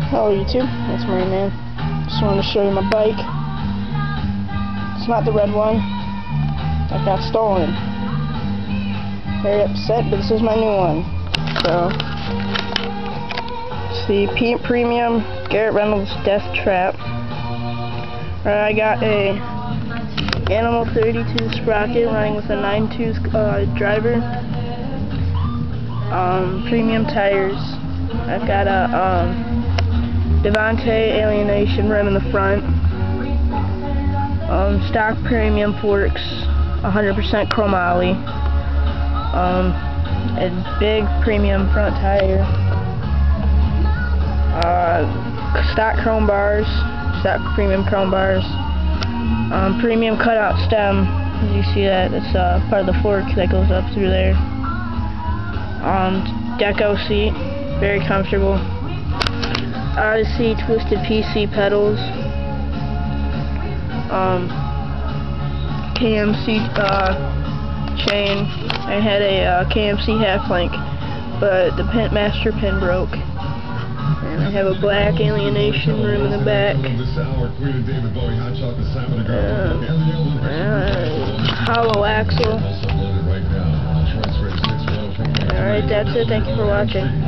Hello YouTube, it's Marine Man. Just wanted to show you my bike. It's not the red one that got stolen. Very upset, but this is my new one. So, it's the Premium Garret Reynolds Death Trap. I got a Animal 32 sprocket running with a 9-tooth driver. Premium tires. I've got a Devante Alienation rim in the front. Stock premium forks, 100% chromoly. A big premium front tire. Stock chrome bars, stock premium chrome bars. Premium cutout stem. As you see that, it's part of the fork that goes up through there. Deco seat, very comfortable. Odyssey twisted PC pedals. KMC chain. I had a KMC half link, but the master pin broke. And I have a black alienation rim in the back. Hollow axle. Alright, that's it. Thank you for watching.